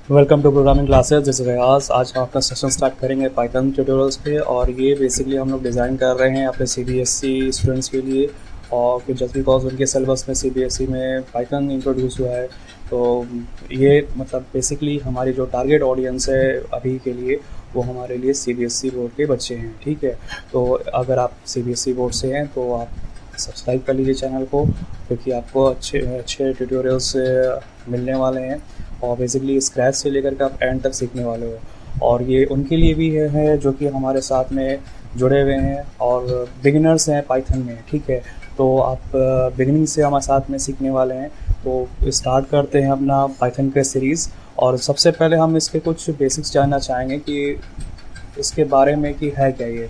Welcome to programming classes. जैसे व्यास आज हम अपना सेशन स्टार्ट करेंगे पाइथन ट्यूटोरियल्स पे। और ये बेसिकली हम लोग डिज़ाइन कर रहे हैं अपने सीबीएसई स्टूडेंट्स के लिए। और फिर जस्ट बिकॉज उनके सिलेबस में सीबीएसई में पाइथन इंट्रोड्यूस हुआ है, तो ये मतलब बेसिकली हमारी जो टारगेट ऑडियंस है अभी के लिए वो हमारे लिए सीबीएसई बोर्ड के बच्चे हैं। ठीक है, तो अगर आप सीबीएसई बोर्ड से हैं तो आप सब्सक्राइब कर लीजिए चैनल को, क्योंकि आपको अच्छे अच्छे ट्यूटोरियल्स मिलने वाले हैं और बेसिकली स्क्रैच से लेकर के आप एंड तक सीखने वाले हो। और ये उनके लिए भी है जो कि हमारे साथ में जुड़े हुए हैं और बिगिनर्स हैं पाइथन में। ठीक है, तो आप बिगिनिंग से हमारे साथ में सीखने वाले हैं। तो स्टार्ट करते हैं अपना पाइथन का सीरीज़। और सबसे पहले हम इसके कुछ बेसिक्स जानना चाहेंगे कि इसके बारे में कि है क्या ये।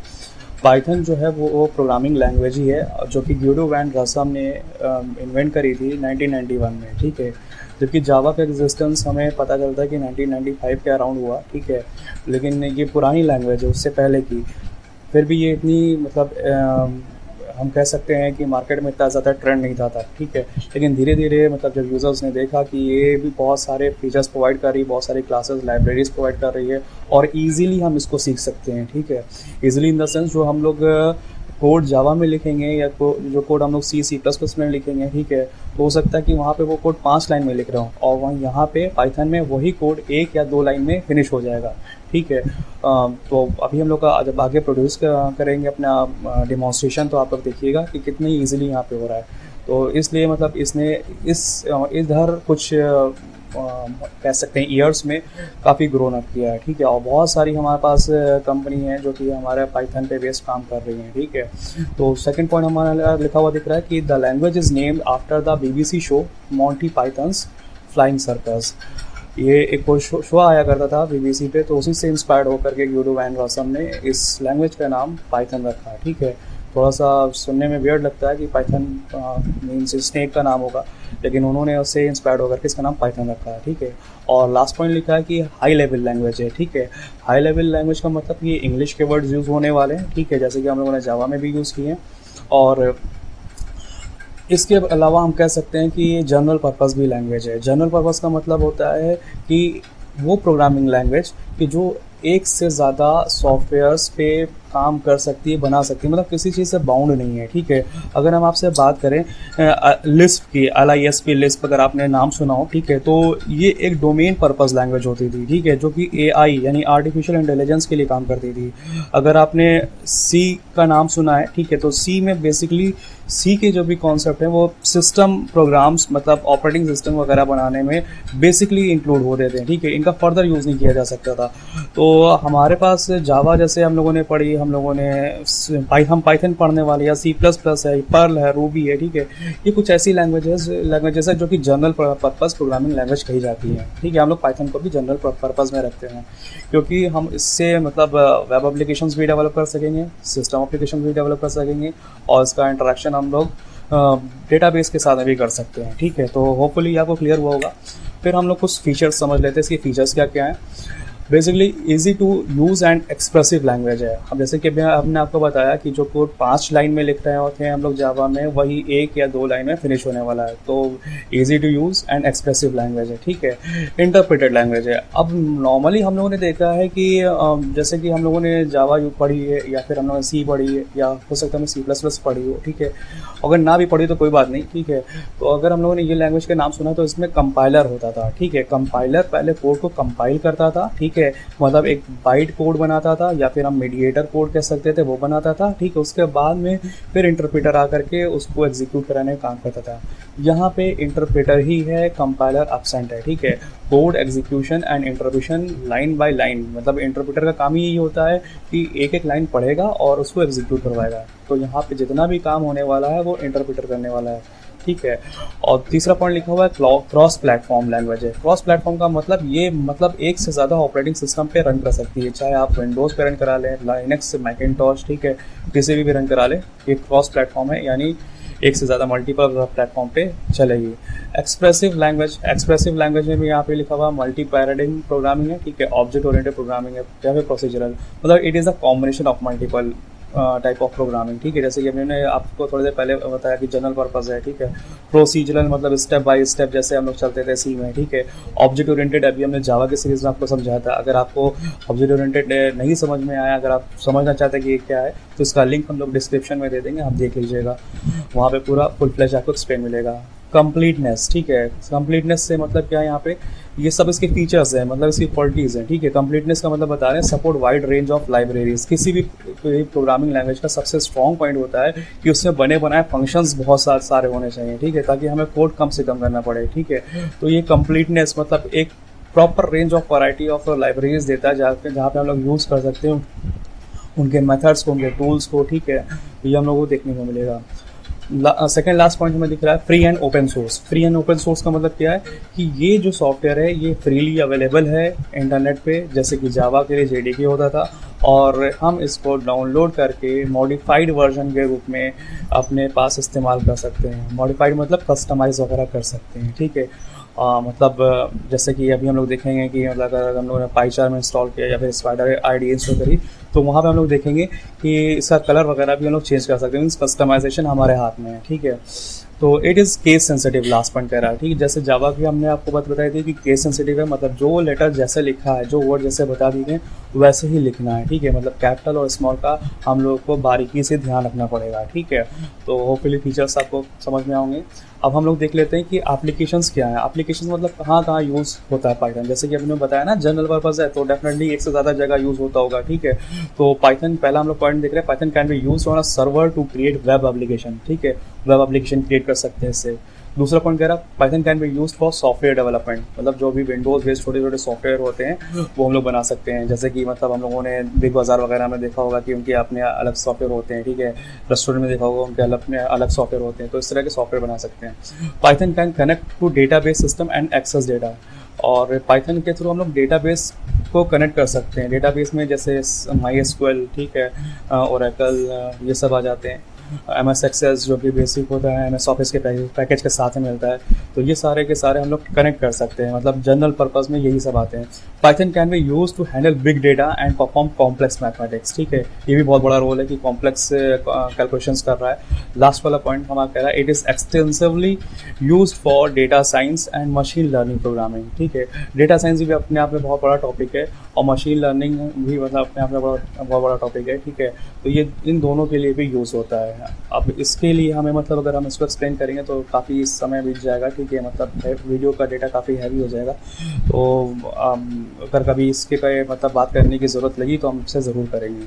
पाइथन जो है वो प्रोग्रामिंग लैंग्वेज ही है जो कि ग्यूडो वैन रसम ने इन्वेंट करी थी 1991 में। ठीक है, जबकि जावा का एग्जिस्टेंस हमें पता चलता है कि 1995 के अराउंड हुआ। ठीक है, लेकिन ये पुरानी लैंग्वेज है उससे पहले की। फिर भी ये इतनी मतलब हम कह सकते हैं कि मार्केट में इतना ज़्यादा ट्रेंड नहीं था तब। ठीक है, लेकिन धीरे धीरे मतलब जब यूज़र्स ने देखा कि ये भी बहुत सारे फीचर्स प्रोवाइड कर रही है, बहुत सारे क्लासेस लाइब्रेरीज प्रोवाइड कर रही है और इजीली हम इसको सीख सकते हैं। ठीक है, इजीली इन द सेंस जो हम लोग कोड जावा में लिखेंगे या जो कोड हम लोग सी प्लस प्लस में लिखेंगे, ठीक है, तो हो सकता है कि वहाँ पे वो कोड 5 लाइन में लिख रहा हूँ और वहाँ यहाँ पे पाइथन में वही कोड 1 या 2 लाइन में फिनिश हो जाएगा। ठीक है, तो अभी हम लोग का जब आगे प्रोड्यूस करेंगे अपना डिमॉन्स्ट्रेशन, तो आप लोग देखिएगा कि कितनी ईजिली यहाँ पे हो रहा है। तो इसलिए मतलब इसने इधर कुछ कह सकते हैं ईयर्स में काफ़ी ग्रोन अप किया है। ठीक है, और बहुत सारी हमारे पास कंपनी है जो कि हमारे पाइथन पे बेस्ड काम कर रही हैं। ठीक है, तो सेकंड पॉइंट हमारा लिखा हुआ दिख रहा है कि the language is named after the BBC show Monty pythons flying circus. ये एक कोई शो आया करता था बीबीसी पे, तो उसी से इंस्पायर्ड होकर के ग्यूडो वैन रॉसम ने इस लैंग्वेज का नाम पाइथन रखा है। ठीक है, थोड़ा सा सुनने में वियर्ड लगता है कि पाइथन मीन्स स्नेक का नाम होगा, लेकिन उन्होंने उससे इंस्पायर्ड होकर के इसका नाम पाइथन रखा है। ठीक है, और लास्ट पॉइंट लिखा है कि हाई लेवल लैंग्वेज है। ठीक है, हाई लेवल लैंग्वेज का मतलब ये इंग्लिश के वर्ड्स यूज़ होने वाले हैं। ठीक है, जैसे कि हम लोगों ने जावा में भी यूज़ किए हैं। और इसके अलावा हम कह सकते हैं कि ये जनरल पर्पस भी लैंग्वेज है। जनरल पर्पस का मतलब होता है कि वो प्रोग्रामिंग लैंग्वेज कि जो एक से ज़्यादा सॉफ्टवेयर्स पे काम कर सकती है, बना सकती है, मतलब किसी चीज़ से बाउंड नहीं है। ठीक है, अगर हम आपसे बात करें लिस्प की, LISP लिस्प अगर आपने नाम सुना हो, ठीक है, तो ये एक डोमेन पर्पस लैंग्वेज होती थी। ठीक है, जो कि AI यानी आर्टिफिशियल इंटेलिजेंस के लिए काम करती थी। अगर आपने C का नाम सुना है, ठीक है, तो C में बेसिकली C के जो भी कॉन्सेप्ट हैं वो सिस्टम प्रोग्राम्स मतलब ऑपरेटिंग सिस्टम वगैरह बनाने में बेसिकली इंक्लूड हो देते हैं। ठीक है, इनका फर्दर यूज़ नहीं किया जा सकता था। तो हमारे पास जावा जैसे हम लोगों ने पढ़ी, हम पाइथन पढ़ने वाले, या C++ है, पर्ल है, रूबी है। ठीक है, ये कुछ ऐसी लैंग्वेजेस है जो कि जनरल पर्पस प्रोग्रामिंग लैंग्वेज कही जाती है। ठीक है, हम लोग पाइथन को भी जनरल पर्पस में रखते हैं क्योंकि हम इससे मतलब वेब एप्लीकेशंस भी डेवलप कर सकेंगे, सिस्टम एप्लीकेशन भी डेवलप कर सकेंगे और इसका इंटरेक्शन हम लोग डेटाबेस के साथ भी कर सकते हैं। ठीक है, तो होपफुली आपको क्लियर हुआ होगा। फिर हम लोग कुछ फीचर्स समझ लेते हैं, इसके फीचर्स क्या क्या हैं। Basically easy to use and expressive language है। अब जैसे कि हमने आपको बताया कि जो कोड 5 लाइन में लिख रहे होते हैं हम लोग जावा में, वही 1 या 2 लाइन में फिनिश होने वाला है। तो easy to use and expressive language है। ठीक है, इंटरप्रेटेड लैंग्वेज है। अब नॉर्मली हम लोगों ने देखा है कि जैसे कि हम लोगों ने जावा पढ़ी है या फिर हम लोगों ने C पढ़ी है या हो सकता है C++ पढ़ी हो। ठीक है, अगर ना भी पढ़ी तो कोई बात नहीं। ठीक है, तो अगर हम लोगों ने ये लैंग्वेज का नाम सुना तो इसमें कंपाइलर होता था। ठीक है, कंपाइलर पहले कोड को कंपाइल करता था। ठीक है, मतलब एक बाइट कोड बनाता था या फिर हम मीडिएटर कोड कह सकते थे, वो बनाता था। ठीक है, उसके बाद में फिर इंटरप्रेटर आकर के उसको एग्जीक्यूट कराने का काम करता था। यहाँ पे इंटरप्रेटर ही है, कंपाइलर एब्सेंट है। ठीक है, code execution and interpretation line by line, मतलब इंटरप्रेटर का काम ही यही होता है कि एक एक लाइन पढ़ेगा और उसको एग्जीक्यूट करवाएगा। तो यहाँ पे जितना भी काम होने वाला है वो इंटरप्रेटर करने वाला है। ठीक है, और तीसरा पॉइंट लिखा हुआ है क्रॉस प्लेटफॉर्म लैंग्वेज है। क्रॉस प्लेटफॉर्म का मतलब ये मतलब एक से ज़्यादा ऑपरेटिंग सिस्टम पे रन कर सकती है, चाहे आप विंडोज़ पे रन करा लें, लाइनक्स, मैकिन्टॉश, ठीक है, किसी भी रन करा लें। ये क्रॉस प्लेटफॉर्म है, यानी एक से ज़्यादा मल्टीपल प्लेटफॉर्म पे चलेगी। एक्सप्रेसिव लैंग्वेज में भी यहाँ पे लिखा हुआ मल्टी पैराडिग्म प्रोग्रामिंग है। ठीक है, ऑब्जेक्ट ओरिएंटेड प्रोग्रामिंग है या फिर प्रोसीजरल, मतलब it is a combination of multiple type of programming, ठीक है। जैसे कि मैंने आपको थोड़ी देर पहले बताया कि जनरल पर्पस है, ठीक है। प्रोसीजरल मतलब स्टेप बाय स्टेप जैसे हम लोग चलते थे सी में, ठीक है। ऑब्जेक्ट ओरिएंटेड अभी हमने जावा के सीरीज में आपको समझाया था। अगर आपको ऑब्जेक्ट ओरिएंटेड नहीं समझ में आया, अगर आप समझना चाहते हैं कि ये क्या है, तो इसका लिंक हम लोग डिस्क्रिप्शन में दे देंगे, आप देख लीजिएगा। वहाँ पे पूरा फुल फ्लैश आपको एक्सप्लेन मिलेगा। कंप्लीटनेस, ठीक है। कंप्लीटनेस से मतलब क्या है, यहाँ पे ये सब इसके फीचर्स हैं, मतलब इसकी क्वालिटीज़ हैं, ठीक है। कंप्लीटनेस का मतलब बता रहे हैं support wide range of libraries. किसी भी प्रोग्रामिंग लैंग्वेज का सबसे स्ट्रॉन्ग पॉइंट होता है कि उसमें बने बनाए फंक्शंस बहुत सारे होने चाहिए, ठीक है, ताकि हमें कोड कम से कम करना पड़े, ठीक है। तो ये कंप्लीटनेस मतलब एक proper range of variety of libraries देता है जहाँ पे हम लोग यूज़ कर सकते हैं उनके मेथड्स को, उनके टूल्स को, ठीक है। ये हम लोग को देखने को मिलेगा। सेकेंड लास्ट पॉइंट हमें दिख रहा है free and open source. Free and open source का मतलब क्या है कि ये जो सॉफ्टवेयर है ये फ्रीली अवेलेबल है इंटरनेट पे, जैसे कि जावा के लिए जेडीके होता था, और हम इसको डाउनलोड करके मॉडिफाइड वर्जन के रूप में अपने पास इस्तेमाल कर सकते हैं। मॉडिफाइड मतलब कस्टमाइज वगैरह कर सकते हैं, ठीक है। मतलब जैसे कि अभी हम लोग देखेंगे कि मतलब अगर हम लोगों ने पाईचार्म इंस्टॉल किया या फिर स्पाइडर आईडी इंस्टॉल करी, तो वहाँ पे हम लोग देखेंगे कि इसका कलर वगैरह भी हम लोग चेंज कर सकते हैं। मीन्स कस्टमाइजेशन हमारे हाथ में है, ठीक है। तो it is case sensitive, last point कह रहा है, ठीक है। जैसे जावा की हमने आपको बात बताई थी कि केस सेंसिटिव है, मतलब जो लेटर जैसे लिखा है, जो वर्ड जैसे बता दिए गए वैसे ही लिखना है, ठीक है। मतलब कैपिटल और स्मॉल का हम लोग को बारीकी से ध्यान रखना पड़ेगा, ठीक है। तो होपफुली फीचर्स आपको समझ में आएंगे। अब हम लोग देख लेते हैं कि एप्लीकेशंस क्या है। एप्लीकेशन मतलब कहाँ कहाँ यूज़ होता है पाइथन। जैसे कि हमने बताया ना जनरल पर्पस है, तो डेफिनेटली एक से ज़्यादा जगह यूज़ होता होगा, ठीक है। तो पाइथन पहला हम लोग पॉइंट देख रहे हैं, Python can be use on a server to create web application, ठीक है। वेब एप्लीकेशन क्रिएट कर सकते हैं इससे। दूसरा पॉइंट कह रहा है Python can be use for software development, मतलब जो भी विंडोज बेस्ड छोटे छोटे सॉफ्टवेयर होते हैं वो हम लोग बना सकते हैं। जैसे कि मतलब हम लोगों ने बिग बाजार वगैरह में देखा होगा कि उनके अपने अलग सॉफ्टवेयर होते हैं, ठीक है। रेस्टोरेंट में देखा होगा उनके अपने अलग सॉफ्टवेयर होते हैं, तो इस तरह के सॉफ्टवेयर बना सकते हैं। Python can connect to database system and access data, और पाइथन के थ्रू हम लोग डेटाबेस को कनेक्ट कर सकते हैं। डेटाबेस में जैसे MySQL, ठीक है, ओरेकल, ये सब आ जाते हैं। MS एक्सेस जो कि बेसिक होता है, MS ऑफिस के पैकेज के साथ में मिलता है। तो ये सारे के सारे हम लोग कनेक्ट कर सकते हैं, मतलब जनरल पर्पस में यही सब आते हैं। Python can be use to handle big data and perform complex mathematics, ठीक है। ये भी बहुत बड़ा रोल है कि कॉम्प्लेक्स कैलकुलेशंस कर रहा है। लास्ट वाला पॉइंट हमारा कह रहा है it is extensively use for data science and machine learning programming, ठीक है। डेटा साइंस भी अपने आप में बहुत बड़ा टॉपिक है, और मशीन लर्निंग भी मतलब अपने आप में बहुत बड़ा टॉपिक है, ठीक है। तो ये इन दोनों के लिए भी यूज़ होता है। अब इसके लिए हमें मतलब अगर हम इसको एक्सप्लेन करेंगे तो काफ़ी समय बीत जाएगा, ठीक है। मतलब वीडियो का डेटा काफ़ी हैवी हो जाएगा। तो अगर कभी इसके पे मतलब बात करने की ज़रूरत लगी तो हम इससे ज़रूर करेंगे।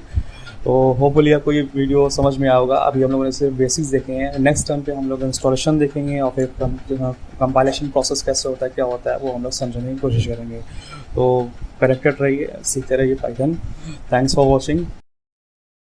तो होपफुली आपको ये वीडियो समझ में आएगा। अभी हम लोगों ने सिर्फ बेसिक्स देखे हैं। नेक्स्ट टाइम पे हम लोग इंस्टॉलेशन देखेंगे और फिर कंपाइलेशन प्रोसेस कैसे होता है, क्या होता है, वो हम लोग समझने की कोशिश करेंगे। तो कनेक्टेड रहिए, सीखते रहिए पाइथन। Thanks for watching.